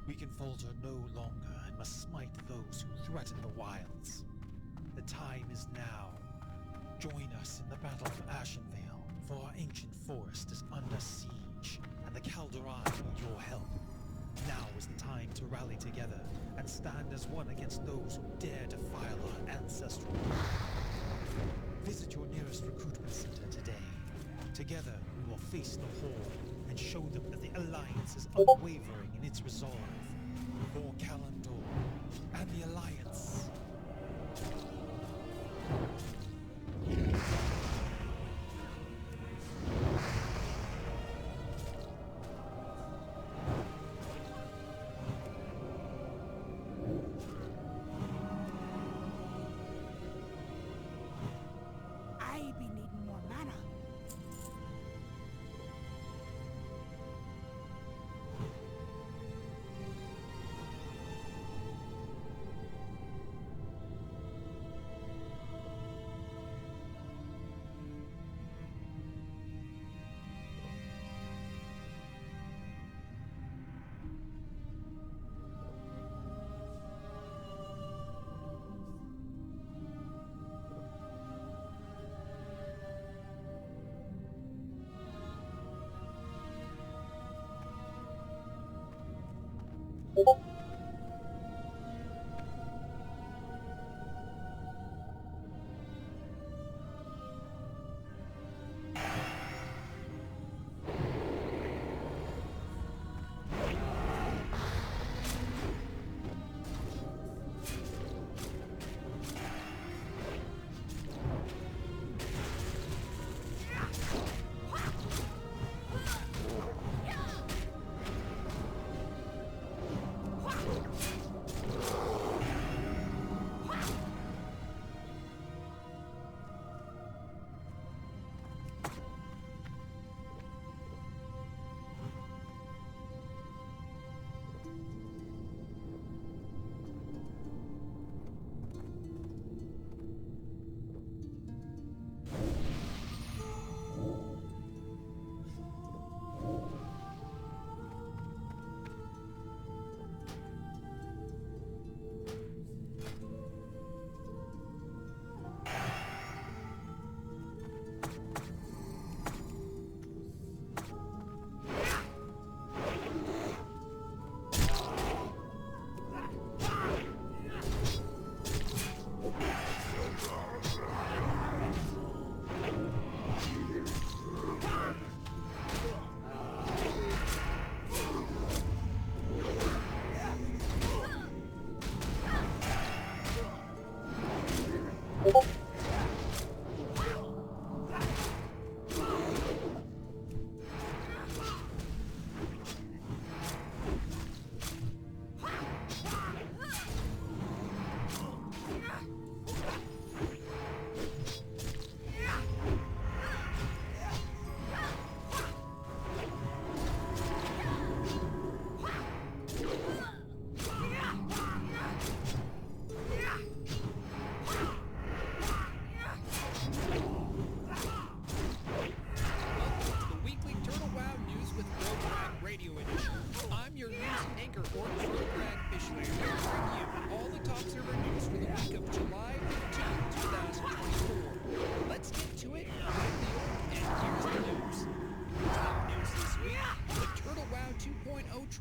We can falter no longer and must smite those who threaten the wilds. The time is now. Join us in the Battle of Ashenvale, for our ancient forest is under siege, and the Calderon need your help. Now is the time to rally together and stand as one against those who dare defile our ancestral land. Visit your nearest recruitment center today. Together, we will face the Horde and show them that the Alliance is unwavering in its resolve. For Kalandor and the Alliance. I be needing more mana.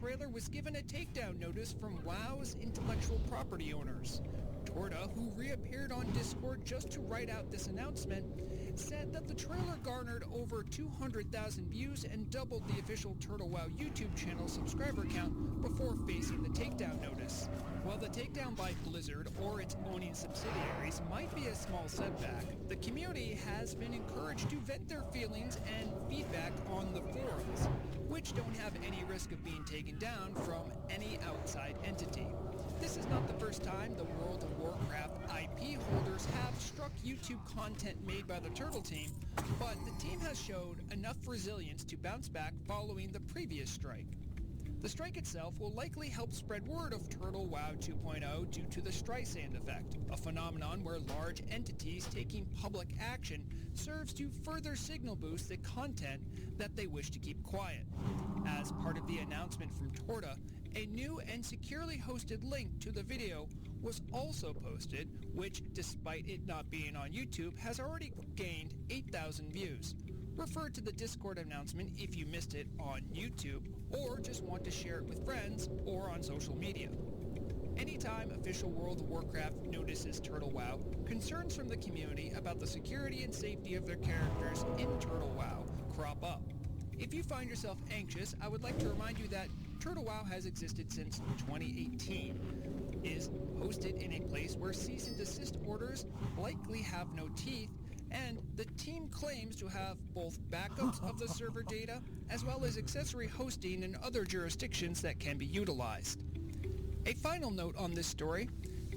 Trailer was given a takedown notice from WoW's intellectual property owners. Torta, who reappeared on Discord just to write out this announcement, said that the trailer garnered over 200,000 views and doubled the official Turtle WoW YouTube channel subscriber count before facing the takedown notice. While the takedown by Blizzard or its owning subsidiaries might be a small setback, the community has been encouraged to vent their feelings and feedback on the forums, which don't have any risk of being taken down from any outside entity. This is not the first time the World of Warcraft IP holders have struck YouTube content made by the Turtle team, but the team has showed enough resilience to bounce back following the previous strike. The strike itself will likely help spread word of Turtle WoW 2.0 due to the Streisand effect, a phenomenon where large entities taking public action serves to further signal boost the content that they wish to keep quiet. As part of the announcement from Torta, a new and securely hosted link to the video was also posted, which, despite it not being on YouTube, has already gained 8,000 views. Refer to the Discord announcement if you missed it on YouTube, or just want to share it with friends or on social media. Anytime official World of Warcraft notices Turtle WoW, concerns from the community about the security and safety of their characters in Turtle WoW crop up. If you find yourself anxious, I would like to remind you that Turtle WoW has existed since 2018, is hosted in a place where cease and desist orders likely have no teeth, and the team claims to have both backups of the server data as well as accessory hosting in other jurisdictions that can be utilized. A final note on this story,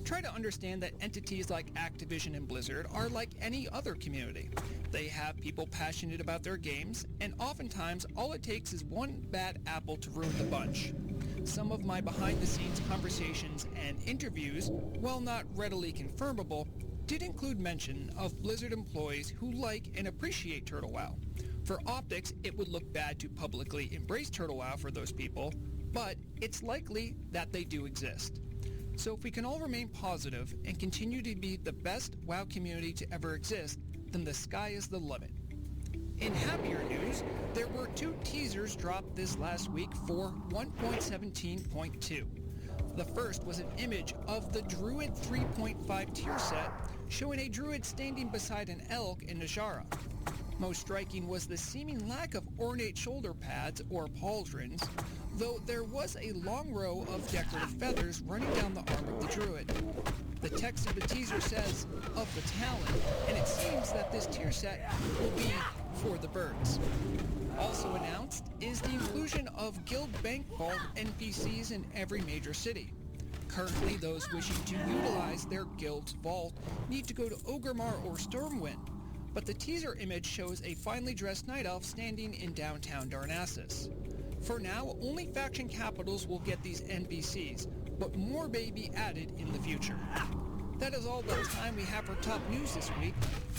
try to understand that entities like Activision and Blizzard are like any other community. They have people passionate about their games, and oftentimes all it takes is one bad apple to ruin the bunch. Some of my behind-the-scenes conversations and interviews, while not readily confirmable, did include mention of Blizzard employees who like and appreciate Turtle WoW. For optics, it would look bad to publicly embrace Turtle WoW for those people, but it's likely that they do exist. So if we can all remain positive and continue to be the best WoW community to ever exist, then the sky is the limit. In happier news, there were 2 teasers dropped this last week for 1.17.2. The first was an image of the Druid 3.5 tier set showing a Druid standing beside an elk in Najara. Most striking was the seeming lack of ornate shoulder pads or pauldrons, though there was a long row of decorative feathers running down the arm of the Druid. The text of the teaser says, "of the Talon," and it seems that this tier set will be for the birds. Also announced is the inclusion of Guild Bank Vault NPCs in every major city. Currently, those wishing to utilize their guild's vault need to go to Orgrimmar or Stormwind, but the teaser image shows a finely dressed night elf standing in downtown Darnassus. For now, only faction capitals will get these NPCs, but more may be added in the future. That is all the time we have for top news this week.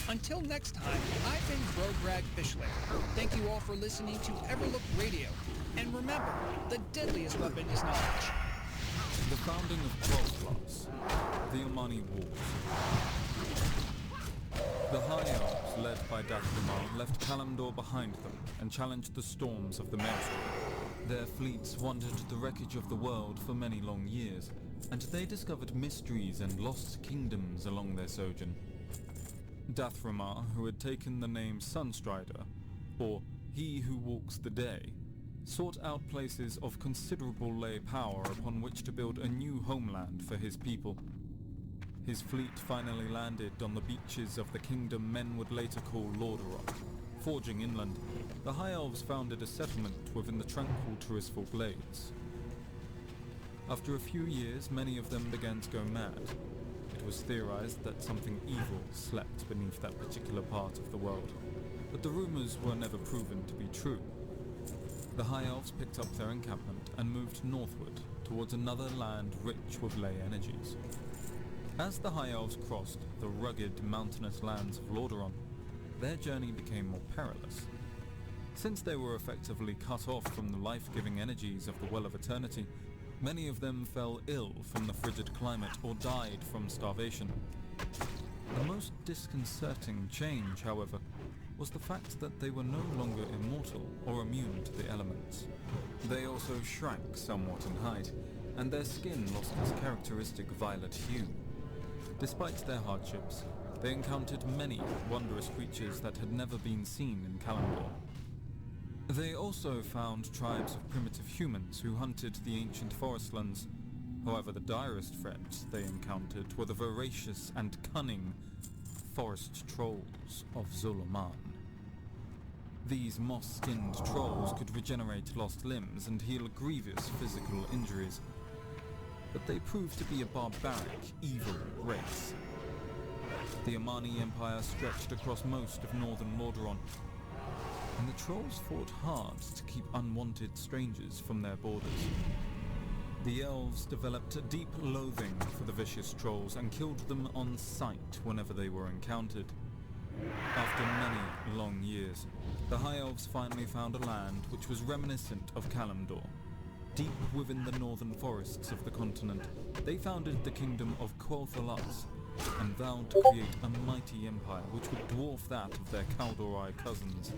Until next time, I've been Brograg Fishler. Thank you all for listening to Everlook Radio. And remember, the deadliest weapon is knowledge. The founding of Quel'Thalas, the Omani Wars. The High Elves, led by Dathomar, left Kalimdor behind them and challenged the storms of the Maelstrom. Their fleets wandered the wreckage of the world for many long years, and they discovered mysteries and lost kingdoms along their sojourn. Dathomar, who had taken the name Sunstrider, or He Who Walks the Day, sought out places of considerable lay power upon which to build a new homeland for his people. His fleet finally landed on the beaches of the kingdom men would later call Lordaeron. Forging inland, the High Elves founded a settlement within the tranquil Tirisfal Glades. After a few years, many of them began to go mad. It was theorized that something evil slept beneath that particular part of the world, but the rumors were never proven to be true. The High Elves picked up their encampment and moved northward towards another land rich with ley energies. As the High Elves crossed the rugged, mountainous lands of Lordaeron, their journey became more perilous. Since they were effectively cut off from the life-giving energies of the Well of Eternity, many of them fell ill from the frigid climate or died from starvation. The most disconcerting change, however, was the fact that they were no longer immortal or immune to the elements. They also shrank somewhat in height, and their skin lost its characteristic violet hue. Despite their hardships, they encountered many wondrous creatures that had never been seen in Kalimdor. They also found tribes of primitive humans who hunted the ancient forestlands. However, the direst threats they encountered were the voracious and cunning forest trolls of Zuluman. These moss-skinned trolls could regenerate lost limbs and heal grievous physical injuries, but they proved to be a barbaric, evil race. The Omani Empire stretched across most of northern Lordaeron, and the trolls fought hard to keep unwanted strangers from their borders. The elves developed a deep loathing for the vicious trolls and killed them on sight whenever they were encountered. After many long years, the High Elves finally found a land which was reminiscent of Kalimdor. Deep within the northern forests of the continent, they founded the kingdom of Quel'Thalas and vowed to create a mighty empire which would dwarf that of their Kaldorei cousins.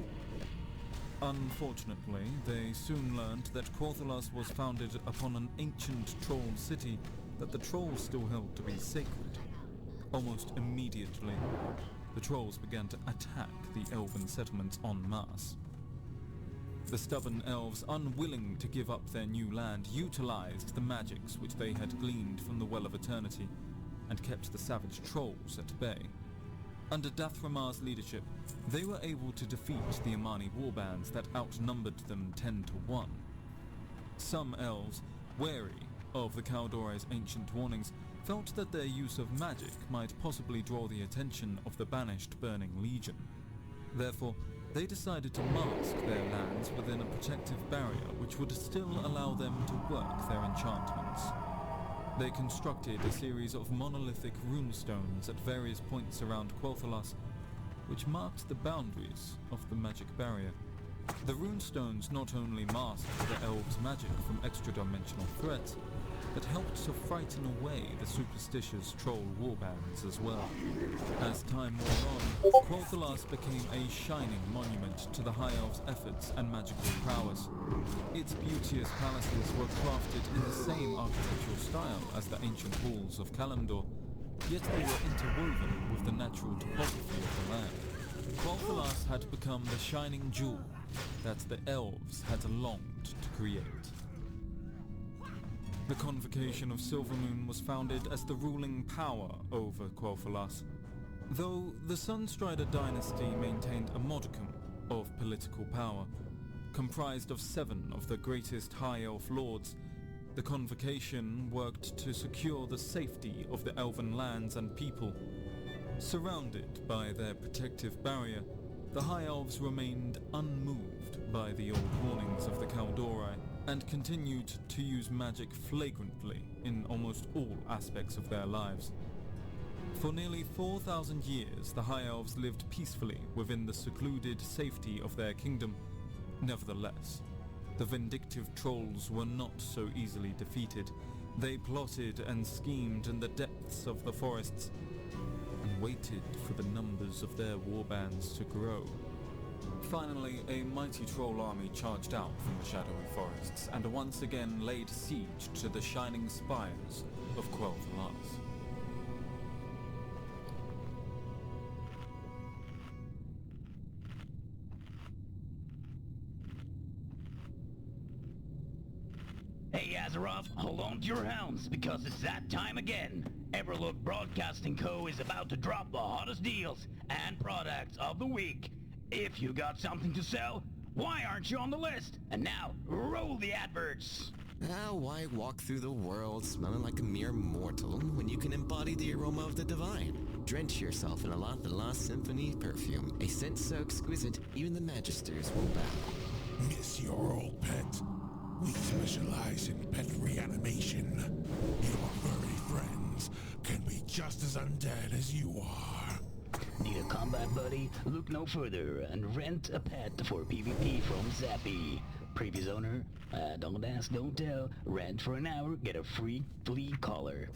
Unfortunately, they soon learned that Quel'Thalas was founded upon an ancient troll city that the trolls still held to be sacred. Almost immediately, the trolls began to attack the elven settlements en masse. The stubborn elves, unwilling to give up their new land, utilized the magics which they had gleaned from the Well of Eternity and kept the savage trolls at bay. Under Dathramar's leadership, they were able to defeat the Amani warbands that outnumbered them 10 to 1. Some elves, wary of the Kaldore's ancient warnings, felt that their use of magic might possibly draw the attention of the banished Burning Legion. Therefore, they decided to mask their lands within a protective barrier which would still allow them to work their enchantments. They constructed a series of monolithic runestones at various points around Quel'Thalas, which marked the boundaries of the magic barrier. The runestones not only masked the elves' magic from extra-dimensional threats, but helped to frighten away the superstitious troll warbands as well. As time wore on, Quel'Thalas became a shining monument to the High Elves' efforts and magical prowess. Its beauteous palaces were crafted in the same architectural style as the ancient halls of Kalimdor, yet they were interwoven with the natural topography of the land. Quel'Thalas had become the shining jewel that the elves had longed to create. The Convocation of Silvermoon was founded as the ruling power over Quel'Thalas, though the Sunstrider dynasty maintained a modicum of political power. Comprised of 7 of the greatest High Elf lords, the Convocation worked to secure the safety of the elven lands and people. Surrounded by their protective barrier, the High Elves remained unmoved by the old warnings of the Kaldorei, and continued to use magic flagrantly in almost all aspects of their lives. For nearly 4,000 years, the High Elves lived peacefully within the secluded safety of their kingdom. Nevertheless, the vindictive trolls were not so easily defeated. They plotted and schemed in the depths of the forests, and waited for the numbers of their warbands to grow. Finally, a mighty troll army charged out from the shadowy forests and once again laid siege to the shining spires of Quel'Thalas. Hey Azeroth, hold on to your helms because it's that time again. Everlook Broadcasting Co. is about to drop the hottest deals and products of the week. If you got something to sell, why aren't you on the list? And now, roll the adverts! Why walk through the world smelling like a mere mortal when you can embody the aroma of the divine? Drench yourself in a Quel'Thalas Symphony perfume, a scent so exquisite even the Magisters will bow. Miss your old pet. We specialize in pet reanimation. Your furry friends can be just as undead as you are. Need a combat buddy? Look no further and rent a pet for PvP from Zappy. Previous owner? Don't ask, don't tell. Rent for an hour, get a free flea collar.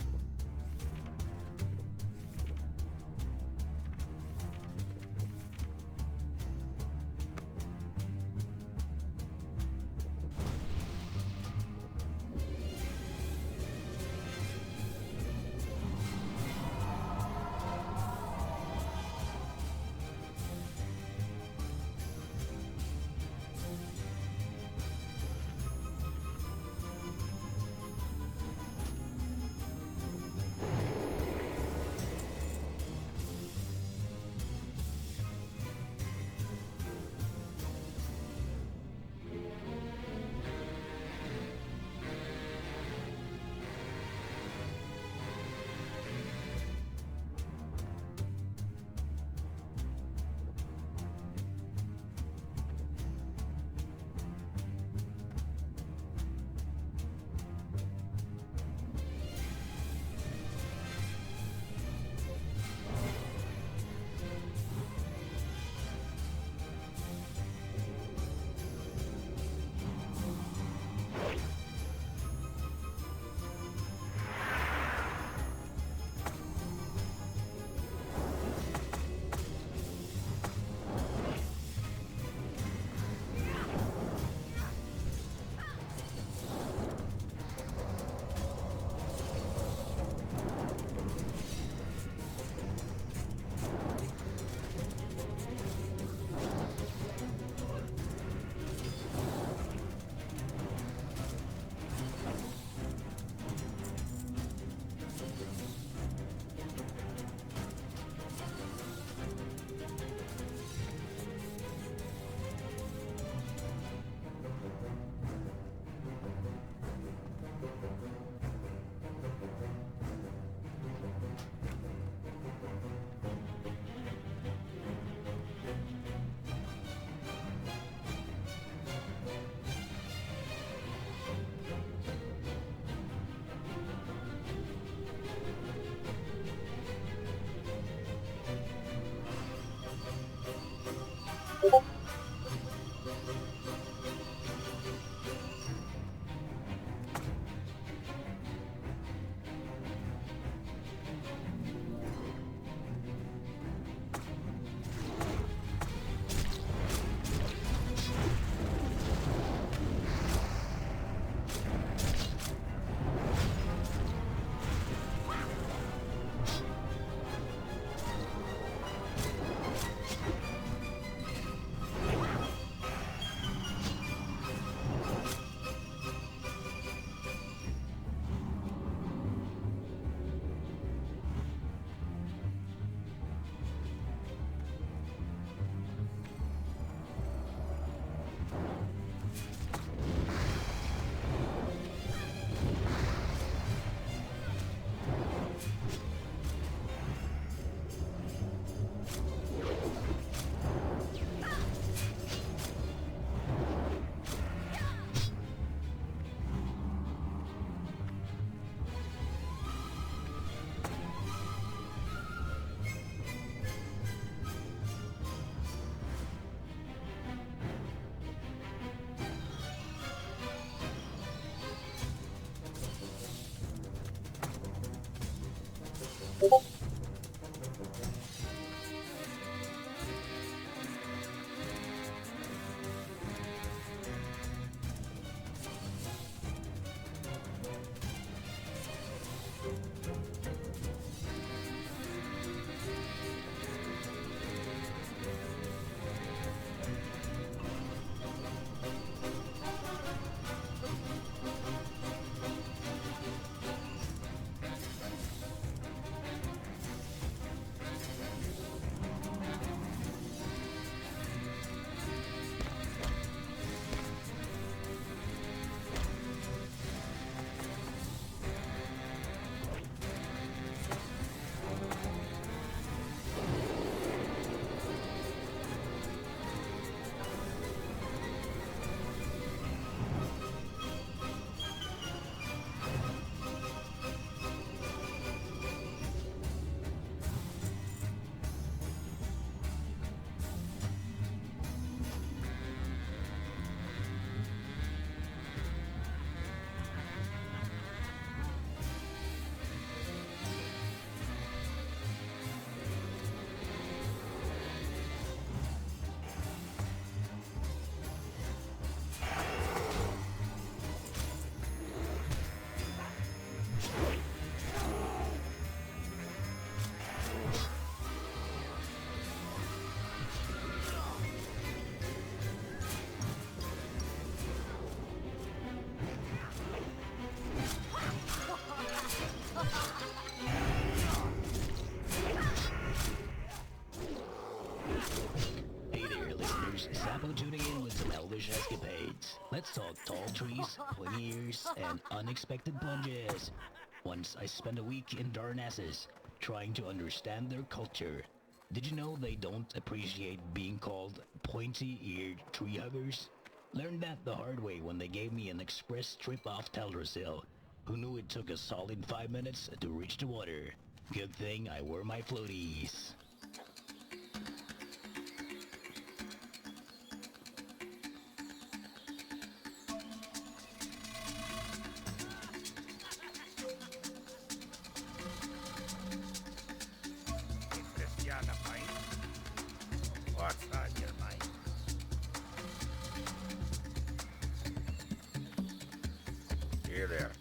Hey there, listeners. Sapo tuning in with some elvish escapades. Let's talk tall trees, pointy ears, and unexpected plunges. Once I spent a week in Darnassus, trying to understand their culture. Did you know they don't appreciate being called pointy-eared tree huggers? Learned that the hard way when they gave me an express trip off Teldrassil. Who knew it took a solid 5 minutes to reach the water? Good thing I wore my floaties. Cristiana Pine. What's on your mind? Here there.